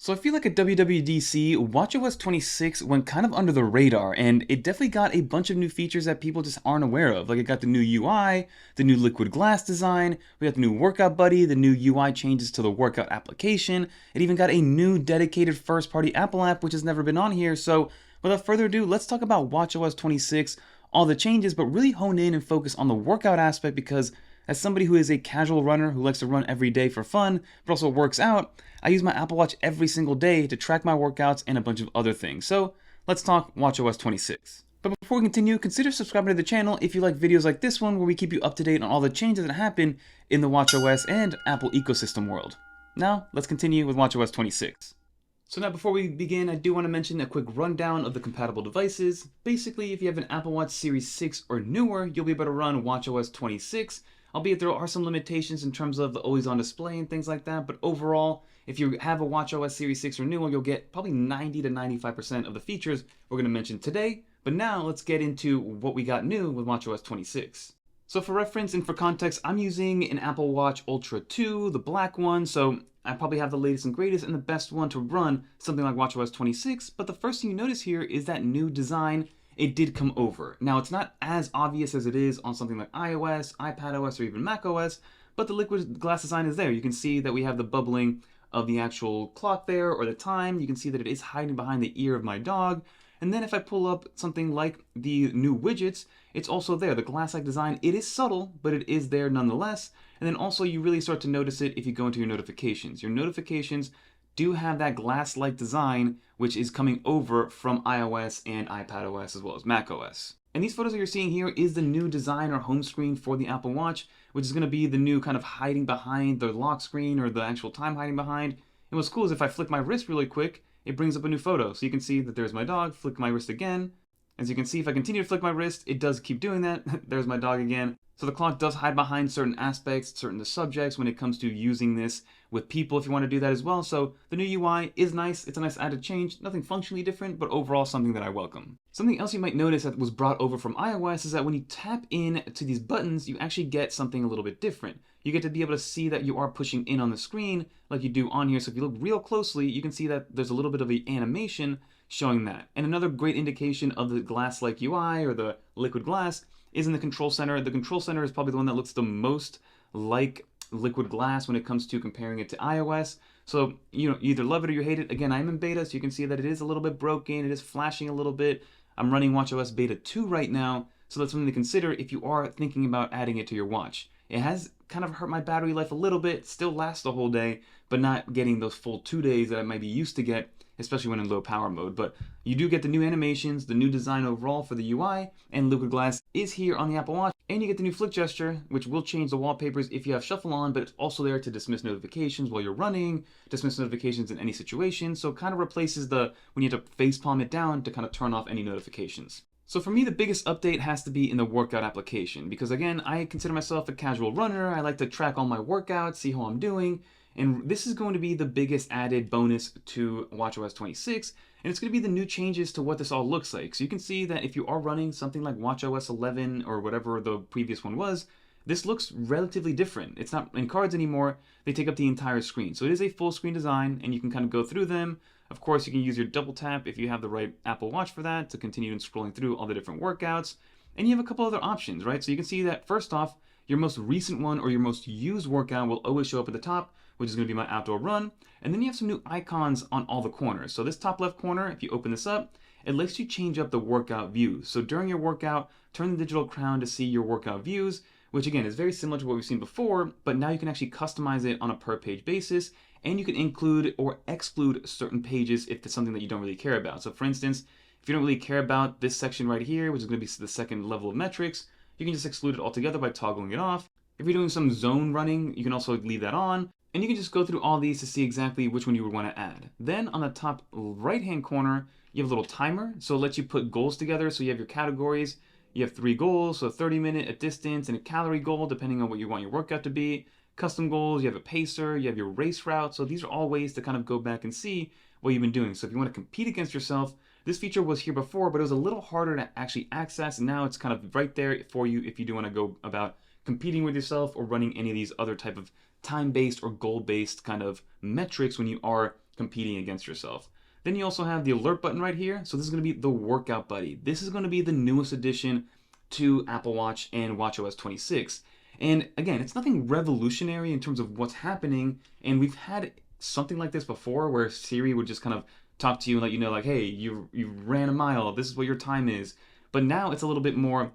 So I feel like at WWDC, WatchOS 26 went kind of under the radar, and it definitely got a bunch of new features that people just aren't aware of. Like it got the new UI, the new liquid glass design, we got the new workout buddy, the new UI changes to the workout application. It even got a new dedicated first-party Apple app, which has never been on here. So without further ado, let's talk about WatchOS 26, all the changes, but really hone in and focus on the workout aspect because as somebody who is a casual runner who likes to run every day for fun, but also works out, I use my Apple Watch every single day to track my workouts and a bunch of other things. So let's talk WatchOS 26. But before we continue, consider subscribing to the channel if you like videos like this one where we keep you up to date on all the changes that happen in the WatchOS and Apple ecosystem world. Now, let's continue with WatchOS 26. So now before we begin, I do want to mention a quick rundown of the compatible devices. Basically, if you have an Apple Watch Series 6 or newer, you'll be able to run WatchOS 26, albeit there are some limitations in terms of the always-on display and things like that, but overall, if you have a WatchOS Series 6 or newer, you'll get probably 90 to 95% of the features we're going to mention today. But now let's get into what we got new with WatchOS 26. So for reference and for context, I'm using an Apple Watch Ultra 2, the black one, so I probably have the latest and greatest and the best one to run something like WatchOS 26, but the first thing you notice here is that new design. It did come over. Now it's not as obvious as it is on something like iOS, iPadOS, or even macOS, but the liquid glass design is there. You can see that we have the bubbling of the actual clock there, or the time. You can see that it is hiding behind the ear of my dog. And then if I pull up something like the new widgets, it's also there. The glass-like design, it is subtle, but it is there nonetheless. And then also you really start to notice it if you go into your notifications. Your notifications do have that glass-like design, which is coming over from iOS and iPadOS as well as macOS. And these photos that you're seeing here is the new design or home screen for the Apple Watch, which is going to be the new kind of hiding behind the lock screen or the actual time hiding behind. And what's cool is if I flick my wrist really quick, it brings up a new photo. So you can see that there's my dog, flick my wrist again. As you can see, if I continue to flick my wrist, it does keep doing that. There's my dog again. So the clock does hide behind certain aspects, certain subjects when it comes to using this with people if you want to do that as well. So the new UI is nice. It's a nice added change. Nothing functionally different, but overall something that I welcome. Something else you might notice that was brought over from iOS is that when you tap in to these buttons, you actually get something a little bit different. You get to be able to see that you are pushing in on the screen like you do on here. So if you look real closely, you can see that there's a little bit of an animation showing that. And another great indication of the glass-like UI or the liquid glass is in the control center. The control center is probably the one that looks the most like liquid glass when it comes to comparing it to iOS. So, you either love it or you hate it. Again, I'm in beta, so you can see that it is a little bit broken. It is flashing a little bit. I'm running WatchOS Beta 2 right now, so that's something to consider if you are thinking about adding it to your watch. It has kind of hurt my battery life a little bit, still lasts the whole day, but not getting those full 2 days that I might be used to get, especially when in low power mode. But you do get the new animations, the new design overall for the UI, and liquid glass is here on the Apple Watch. And you get the new flick gesture, which will change the wallpapers if you have shuffle on, but it's also there to dismiss notifications while you're running, dismiss notifications in any situation. So it kind of replaces the, when you have to face palm it down to kind of turn off any notifications. So for me, the biggest update has to be in the workout application, because again, I consider myself a casual runner. I like to track all my workouts, see how I'm doing. And this is going to be the biggest added bonus to WatchOS 26, and it's going to be the new changes to what this all looks like. So you can see that if you are running something like WatchOS 11 or whatever the previous one was, this looks relatively different. It's not in cards anymore. They take up the entire screen. So it is a full screen design, and you can kind of go through them. Of course, you can use your double tap if you have the right Apple Watch for that to continue scrolling through all the different workouts. And you have a couple other options, right? So you can see that first off, your most recent one or your most used workout will always show up at the top, which is going to be my outdoor run. And then you have some new icons on all the corners. So this top left corner, if you open this up, it lets you change up the workout views. So during your workout, turn the digital crown to see your workout views, which again is very similar to what we've seen before, but now you can actually customize it on a per page basis, and you can include or exclude certain pages if it's something that you don't really care about. So for instance, if you don't really care about this section right here, which is going to be the second level of metrics, you can just exclude it altogether by toggling it off. If you're doing some zone running, you can also leave that on. And you can just go through all these to see exactly which one you would want to add. Then on the top right-hand corner, you have a little timer. So it lets you put goals together. So you have your categories. You have 3 goals, so 30-minute, a distance, and a calorie goal, depending on what you want your workout to be. Custom goals, you have a pacer, you have your race route. So these are all ways to kind of go back and see what you've been doing. So if you want to compete against yourself, this feature was here before, but it was a little harder to actually access. And now it's kind of right there for you if you do want to go about competing with yourself or running any of these other type of time-based or goal-based kind of metrics when you are competing against yourself. Then you also have the alert button right here. So this is going to be the workout buddy. This is going to be the newest addition to Apple Watch and watchOS 26. And again, it's nothing revolutionary in terms of what's happening. And we've had something like this before where Siri would just kind of talk to you and let you know, like, hey, you ran a mile. This is what your time is. But now it's a little bit more,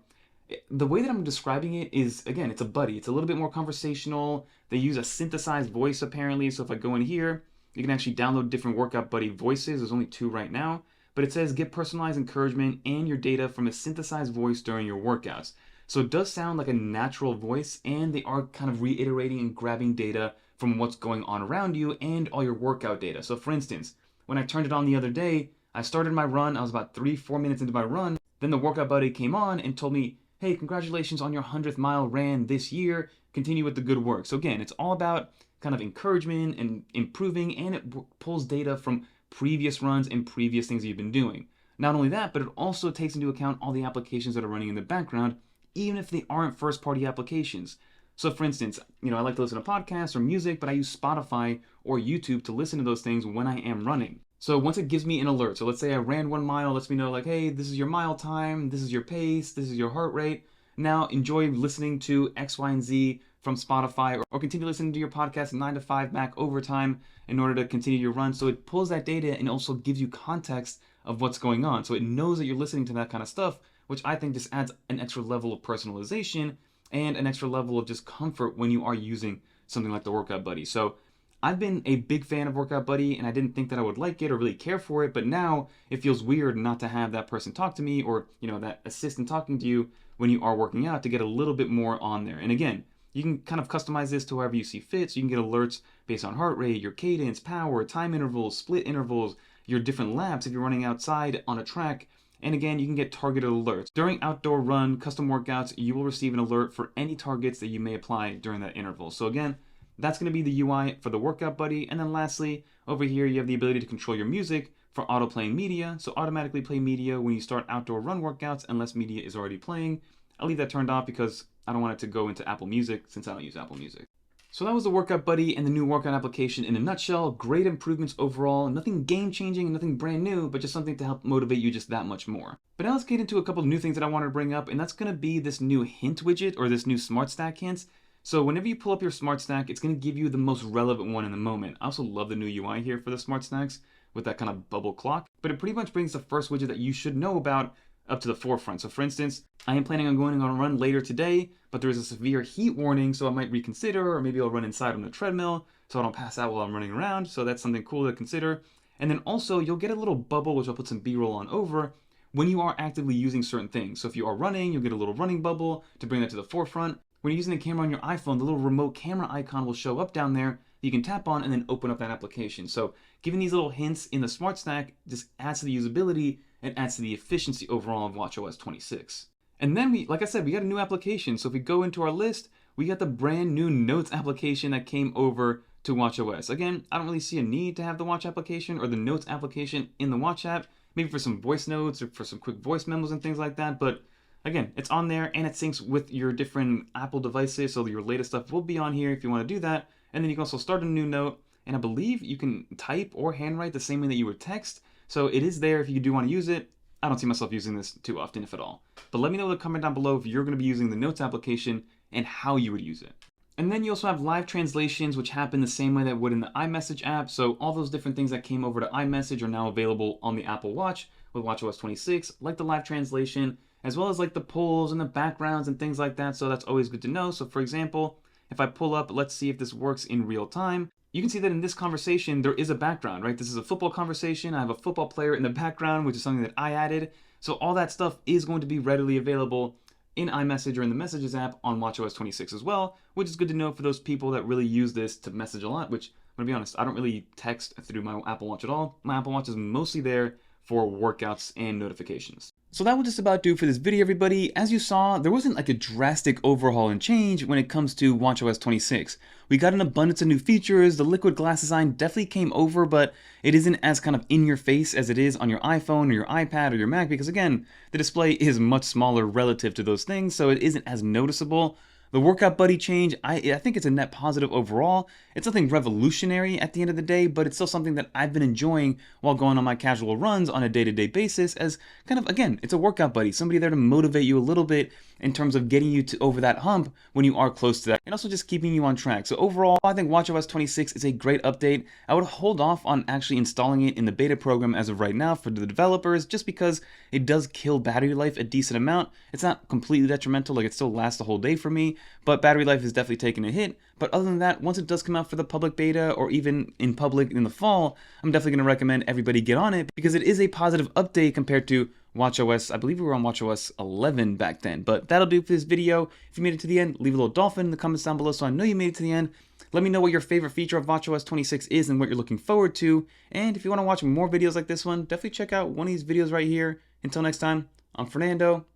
the way that I'm describing it is, again, it's a buddy. It's a little bit more conversational. They use a synthesized voice apparently. So if I go in here, you can actually download different workout buddy voices. There's only 2 right now. But it says get personalized encouragement and your data from a synthesized voice during your workouts. So it does sound like a natural voice, and they are kind of reiterating and grabbing data from what's going on around you and all your workout data. So for instance, when I turned it on the other day, I started my run. I was about 3-4 minutes into my run. Then the workout buddy came on and told me, hey, congratulations on your 100th mile ran this year. Continue with the good work. So again, it's all about kind of encouragement and improving, and it pulls data from previous runs and previous things you've been doing. Not only that, but it also takes into account all the applications that are running in the background, even if they aren't first-party applications. So for instance, I like to listen to podcasts or music, but I use Spotify or YouTube to listen to those things when I am running. So once it gives me an alert, so let's say I ran 1 mile, lets me know like, hey, this is your mile time, this is your pace, this is your heart rate. Now enjoy listening to X, Y, and Z from Spotify, or continue listening to your podcast 9 to 5 Mac overtime in order to continue your run. So it pulls that data and also gives you context of what's going on. So it knows that you're listening to that kind of stuff, which I think just adds an extra level of personalization and an extra level of just comfort when you are using something like the Workout Buddy. So I've been a big fan of Workout Buddy, and I didn't think that I would like it or really care for it, but now it feels weird not to have that person talk to me, or that assistant talking to you when you are working out, to get a little bit more on there. And again, you can kind of customize this to however you see fit, so you can get alerts based on heart rate, your cadence, power, time intervals, split intervals, your different laps if you're running outside on a track. And again, you can get targeted alerts. During outdoor run, custom workouts, you will receive an alert for any targets that you may apply during that interval. So again, that's going to be the UI for the Workout Buddy. And then lastly, over here, you have the ability to control your music for auto playing media. So automatically play media when you start outdoor run workouts unless media is already playing. I'll leave that turned off because I don't want it to go into Apple Music since I don't use Apple Music. So that was the Workout Buddy and the new workout application in a nutshell. Great improvements overall. Nothing game-changing, nothing brand new, but just something to help motivate you just that much more. But now let's get into a couple of new things that I wanted to bring up, and that's going to be this new hint widget, or this new Smart Stack hints. So whenever you pull up your Smart Stack, it's going to give you the most relevant one in the moment. I also love the new UI here for the Smart Stacks with that kind of bubble clock, but it pretty much brings the first widget that you should know about up to the forefront. So for instance, I am planning on going on a run later today, but there is a severe heat warning, so I might reconsider, or maybe I'll run inside on the treadmill so I don't pass out while I'm running around. So that's something cool to consider. And then also you'll get a little bubble, which I'll put some B-roll on over, when you are actively using certain things. So if you are running, you'll get a little running bubble to bring that to the forefront. When you're using the camera on your iPhone, the little remote camera icon will show up down there. You can tap on and then open up that application. So giving these little hints in the Smart Stack just adds to the usability and adds to the efficiency overall of watchOS 26. And then like I said, we got a new application. So if we go into our list, we got the brand new Notes application that came over to watchOS. Again, I don't really see a need to have the Watch application or the Notes application in the Watch app, maybe for some voice notes or for some quick voice memos and things like that. But again, it's on there and it syncs with your different Apple devices, so your latest stuff will be on here if you want to do that. And then you can also start a new note, and I believe you can type or handwrite the same way that you would text. So it is there if you do want to use it. I don't see myself using this too often, if at all. But let me know in the comment down below if you're going to be using the Notes application and how you would use it. And then you also have live translations, which happen the same way that would in the iMessage app. So all those different things that came over to iMessage are now available on the Apple Watch with watchOS 26, like the live translation, as well as like the polls and the backgrounds and things like that. So that's always good to know. So for example, if I pull up, let's see if this works in real time. You can see that in this conversation, there is a background, right? This is a football conversation. I have a football player in the background, which is something that I added. So all that stuff is going to be readily available in iMessage or in the Messages app on watchOS 26 as well, which is good to know for those people that really use this to message a lot, which, I'm going to be honest, I don't really text through my Apple Watch at all. My Apple Watch is mostly there for workouts and notifications. So that will just about do for this video, everybody. As you saw, there wasn't like a drastic overhaul and change when it comes to watchOS 26. We got an abundance of new features. The liquid glass design definitely came over, but it isn't as kind of in your face as it is on your iPhone or your iPad or your Mac, because again, the display is much smaller relative to those things, so it isn't as noticeable. The workout buddy change, I think it's a net positive overall. It's nothing revolutionary at the end of the day, but it's still something that I've been enjoying while going on my casual runs on a day-to-day basis as kind of, again, it's a workout buddy, somebody there to motivate you a little bit in terms of getting you to over that hump when you are close to that, and also just keeping you on track. So overall, I think WatchOS 26 is a great update. I would hold off on actually installing it in the beta program as of right now for the developers, just because it does kill battery life a decent amount. It's not completely detrimental, like it still lasts the whole day for me, but battery life is definitely taking a hit. But other than that, once it does come out for the public beta or even in public in the fall, I'm definitely going to recommend everybody get on it because it is a positive update compared to WatchOS. I believe we were on WatchOS 11 back then. But that'll do for this video. If you made it to the end, leave a little dolphin in the comments down below so I know you made it to the end. Let me know what your favorite feature of WatchOS 26 is and what you're looking forward to. And if you want to watch more videos like this one, definitely check out one of these videos right here. Until next time, I'm Fernando.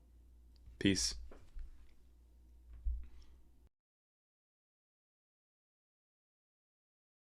Peace.